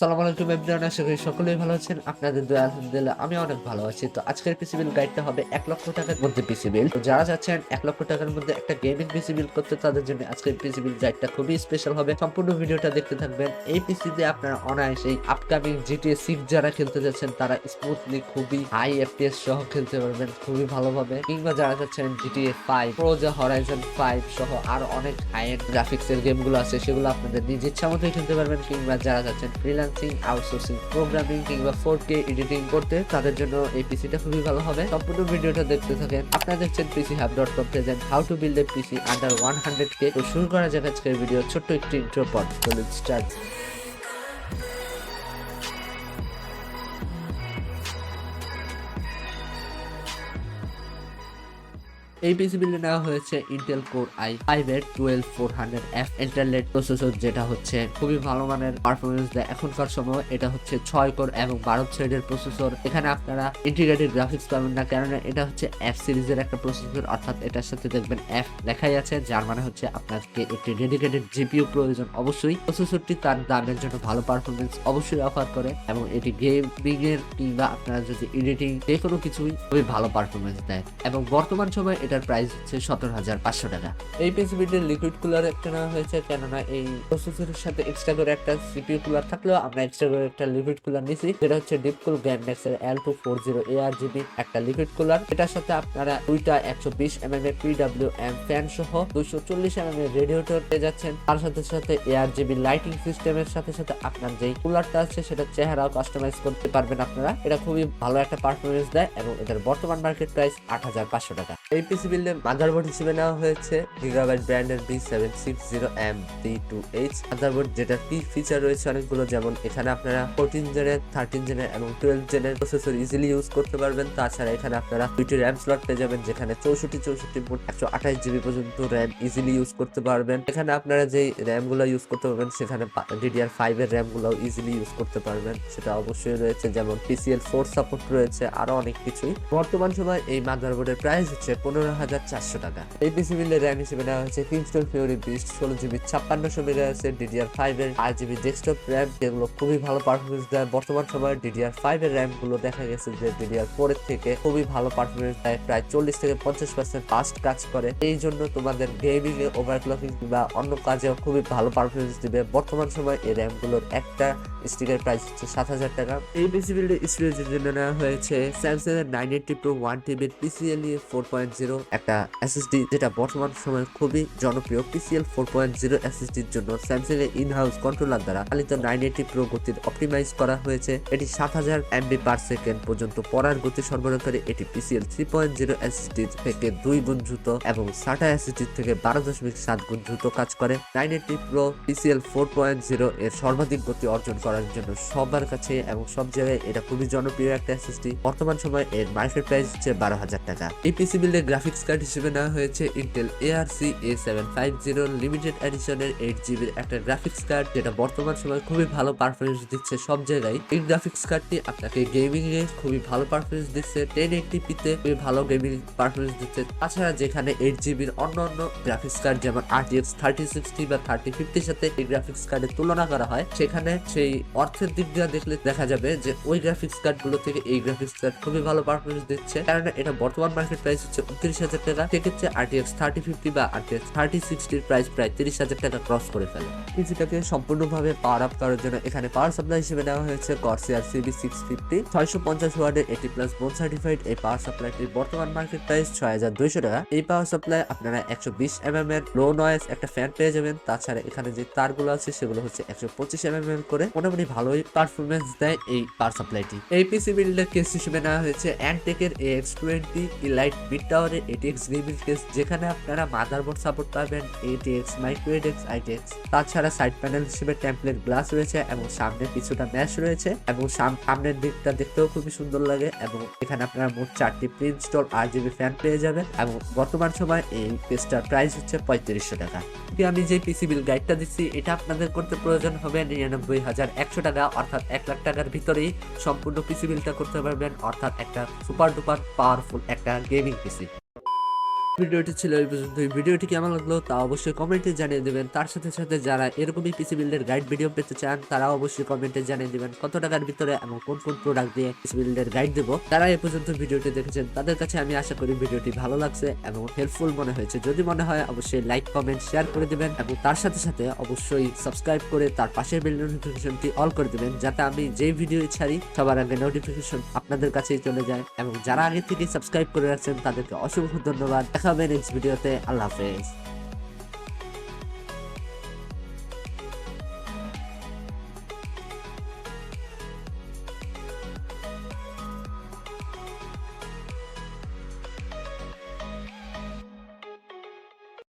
সালাম আলাইকুম এভরিওয়ান, আশা করি সকলেই ভালো আছেন। আপনাদের দোয়া আলহামদুলিল্লাহ আমি অনেক ভালো আছি। তো আজকের পিসি বিল গাইডটা হবে 1,00,000 টাকার মধ্যে পিসি বিল। তো যারা চাচ্ছেন 1,00,000 টাকার মধ্যে একটা গেমিং পিসি বিল করতে, তাদের জন্য আজকের পিসি বিল গাইডটা খুবই স্পেশাল হবে। সম্পূর্ণ ভিডিওটা দেখতে থাকবেন। এই পিসি দিয়ে আপনারা অনায়াসেই আপকামিং GTA 6 যারা খেলতে যাচ্ছেন তারা স্মুথলি খুবই হাই FPS সহ খেলতে পারবেন খুবই ভালোভাবে। কিংবা যারা চাচ্ছেন GTA 5 ফরজা হরাইজন 5 সহ আর অনেক হাই এন্ড গ্রাফিক্স এর গেমগুলো আছে, সেগুলো আপনাদের নিজ ইচ্ছা মতোই খেলতে পারবেন। কিংবা যারা চাচ্ছেন ফ্রিল্যান্সিং, আউটসোর্সিং, প্রোগ্রামিং কিংবা 4K এডিটিং করতে, তাদের জন্য এই পিসিটা খুবই ভালো হবে। সম্পূর্ণ ভিডিওটা দেখতে থাকেন। আপনারা দেখছেন PCHub.com present how to build a PC under 100K। তো শুরু করা যাক আজকের ভিডিও ছোট্ট একটি ইন্ট্রো পর। তো লেটস স্টার্ট। এই পিসি বিল্ডে নেওয়া হয়েছে ইন্টেল কোর i5 এর 12400F ইন্টারনেট প্রসেসর, যেটা হচ্ছে খুবই ভালো মানের পারফরমেন্স দেয় এখনকার সময়। এটা হচ্ছে 6 কোর এবং 12 থ্রেডের প্রসেসর। এখানে আপনারা ইন্টিগ্রেটেড গ্রাফিক্স পাবেন না, কেননা এটা হচ্ছে F সিরিজের একটা প্রসেসর, অর্থাৎ এটার সাথে দেখবেন F লেখাই আছে, যার মানে হচ্ছে আপনাকে একটি ডেডিকেটেড জিপিইউ প্রয়োজন। অবশ্যই প্রসেসরটি তার দামের জন্য ভালো পারফরমেন্স অবশ্যই অফার করে এবং এটি গেমিং এর কিংবা আপনারা যদি এডিটিং যে কোনো কিছুই খুবই ভালো পারফরমেন্স দেয়। এবং বর্তমান সময়ে এটার প্রাইস হচ্ছে 17,500 টাকা। এই পিসিবিটির লিকুইড কুলার একটা নেওয়া হয়েছে, কেননা এই প্রসেসরের সাথে এক্সট্রা করে একটা সিপিইউ কুলার থাকলেও আমরা এক্সট্রা করে একটা লিকুইড কুলার নিছি, যেটা হচ্ছে ডিপকুল গ্যামনেক্স এর L240 ARGB একটা লিকুইড কুলার। এটার সাথে আপনারা দুইটা 120mm এর PWM ফ্যান সহ 240mm এর রেডিয়েটর পেয়ে যাচ্ছেন। তার সাথে সাথে ARGB লাইটিং সিস্টেমের সাথে সাথে আপনার যেই কুলারটা আছে সেটা চেহারাও কাস্টমাইজ করতে পারবেন আপনারা। এটা খুবই ভালো একটা পারফরমেন্স দেয় এবং এটার বর্তমান মার্কেট প্রাইস 8,500 টাকা। এই পিসি বিল্ডে মাদারবোর্ড হিসেবে নেওয়া হয়েছে গিগাবাইট ব্র্যান্ডের B760M32H মাদারবোর্ড, যেটা কি ফিচার রয়েছে অনেকগুলো, যেমন এখানে আপনারা 14 জেনের, 13 জেনের এবং 12 জেনের প্রসেসর ইজিলি ইউজ করতে পারবেন। তাছাড়া এখানে আপনারা দুইটি র্যাম স্লট পেয়ে যাবেন, যেখানে 64 মোট 128GB পর্যন্ত র্যাম ইজিলি ইউজ করতে পারবেন। এখানে আপনারা যেই র্যাম গুলো ইউজ করতে পারবেন, সেখানে DDR5 এর র্যাম গুলো ইজিলি ইউজ করতে পারবেন, সেটা অবশ্যই রয়েছে। যেমন PCL4 সাপোর্ট রয়েছে, আরো অনেক কিছুই। বর্তমান সময় এই মাদারবোর্ডের প্রাইস হচ্ছে 15,400 টাকা। এই পিসি বিল্ডের র্যাম হিসেবে নেওয়া হয়েছে Kingston Fury beast 16GB 5600 MHz DDR5 এর 8GB ডেস্কটপ র্যাম, যেগুলো খুবই ভালো পারফরমেন্স দেয়। বর্তমান সময়ে DDR5 এর র্যাম গুলো দেখা গেছে যে DDR4 এর থেকে খুবই ভালো পারফরমেন্স দেয়, প্রায় 40 থেকে 50% ফাস্ট কাজ করে। এই জন্য তোমাদের গেমিং এ ওভারক্লকিং বা অন্য কাজেও খুবই ভালো পারফরমেন্স দিবে। বর্তমান সময় এই র্যাম গুলোর একটা স্টিকের প্রাইস হচ্ছে 7,000 টাকা। এই পিসি বিল্ডের স্টোরেজের জন্য নেওয়া হয়েছে স্যামসাং এর 980 Pro 1TB PCIe 4.0 একটা এসএসডি, যেটা বর্তমান সময়ে খুবই জনপ্রিয়। PCL 4.0 এসএসডির জন্য স্যামসাং এর ইনহাউস কন্ট্রোলার দ্বারা চালিত 980 Pro গতির অপটিমাইজ করা হয়েছে। এটি 7000 MB/সেকেন্ড পর্যন্ত পড়ার গতি সরবরাহ করে। এটি PCL 3.0 এসএসডি থেকে 2 গুণ দ্রুত এবং SATA এসএসডি থেকে 12.7 গুণ দ্রুত কাজ করে। 980 Pro PCL 4.0 এর সর্বাধিক গতি অর্জন করার জন্য সবার কাছে এবং সব জায়গায় এটা খুবই জনপ্রিয় একটা এসএসডি। বর্তমান সময় এর মার্কেট প্রাইস হচ্ছে 12,000 টাকা। এই পিসি বিল্ডের গ্রাফিক্স কার্ড হিসেবে নেওয়া হয়েছে Intel ARC A750 limited এডিশনের 8GB একটা গ্রাফিক্স কার্ড, যেটা বর্তমান সময় খুবই ভালো পারফরমেন্স দিচ্ছে সব জায়গায়। এই গ্রাফিক্স কার্ডটি আপনাকে গেমিং এ খুবই ভালো পারফরমেন্স দিচ্ছে, 1080p তে খুবই ভালো গেমিং পারফরমেন্স দিচ্ছে। তাছাড়া যেখানে 8GB অন্য গ্রাফিক্স কার্ড যেমন RTX 3060 বা 3050 সাথে এই গ্রাফিক্স কার্ডের তুলনা করা হয়, সেখানে সেই অর্থের দিক দিয়ে দেখলে দেখা যাবে যে ওই গ্রাফিক্স কার্ড গুলো থেকে এই গ্রাফিক্স কার্ড খুবই ভালো পারফরমেন্স দিচ্ছে, কারণ এটা বর্তমান মার্কেট প্রাইস হচ্ছে 29,000 টাকা। সেক্ষেত্রে RTX 3050 বা RTX 3060 এর প্রাইস প্রায় 30,000 টাকা ক্রস করে ফেলে। পিসিটাকে সম্পূর্ণভাবে পাওয়ার আপ করার জন্য এখানে পাওয়ার সাপ্লাই হিসেবে নেওয়া হয়েছে Corsair CB650 650 ওয়াটের 80+ বোন সার্টিফাইড। এই পাওয়ার সাপ্লাইটির বর্তমান মার্কেট প্রাইস 6,200 টাকা। এই পাওয়ার সাপ্লাই আপনারা 120mm এর লো নয়েজ একটা ফ্যান পেয়ে যাবেন। তাছাড়া এখানে যে তারগুলো আছে সেগুলো হচ্ছে 125mm করে, মোটামুটি ভালোই পারফরমেন্স দেয় এই পাওয়ার সাপ্লাইটি। এই পিসি বিল্ডের কেস হিসেবে নেওয়া হয়েছে অ্যান্টেকের AX20 ইলাইট মিড টাওয়ারের ATX গেমিং কেস, যেখানে আপনারা মাদারবোর্ড সাপোর্ট পাবেন ATX মাইক্রো ATX ITX। তাছাড়া সাইড প্যানেল হিসেবে টেমপ্লেট গ্লাস রয়েছে এবং সামনে কিছুটা ম্যাশ রয়েছে এবং সামনের দিকটা দেখতেও খুবই সুন্দর লাগে। এবং এখানে আপনারা মোট 4টি প্রিইনস্টল RGB ফ্যান পেয়ে যাবেন এবং বর্তমান সময় এই কেসটার প্রাইস হচ্ছে 3500 টাকা। আমি যে পিসি বিল গাইডটা দিচ্ছি এটা আপনাদের করতে প্রয়োজন হবে 99,100 টাকা, অর্থাৎ 1,00,000 টাকার ভিতরেই সম্পূর্ণ পিসি বিলটা করতে পারবেন, অর্থাৎ একটা সুপার ডুপার পাওয়ারফুল একটা গেমিং পিসি। ভিডিওটি ছিল এই পর্যন্তই। ভিডিওটি কেমন লাগলো তা অবশ্যই কমেন্টে জানিয়ে দিবেন। তার সাথে সাথে যারা এরকমই পিসি বিল্ডের গাইড ভিডিও পেতে চান তারাও অবশ্যই কমেন্টে জানিয়ে দিবেন কত টাকার ভিতরে এবং কোন কোন প্রোডাক্ট দিয়ে পিসি বিল্ডের গাইড দেবো। যারা এ পর্যন্ত ভিডিওটি দেখেছেন তাদের কাছে আমি আশা করি ভিডিওটি ভালো লাগছে এবং হেল্পফুল মনে হয়েছে। যদি মনে হয় অবশ্যই লাইক কমেন্ট শেয়ার করে দিবেন এবং তার সাথে সাথে অবশ্যই সাবস্ক্রাইব করে তার পাশের বেল নোটিফিকেশনটি অল করে দিবেন, যাতে আমি যেই ভিডিও ছাড়ি সবার আগে নোটিফিকেশন আপনাদের কাছেই চলে যায়। এবং যারা আগে থেকে সাবস্ক্রাইব করে রাখছেন তাদেরকে অসংখ্য ধন্যবাদ। দেখা হবে নেক্সট ভিডিওতে। আল্লাহ হাফেজ।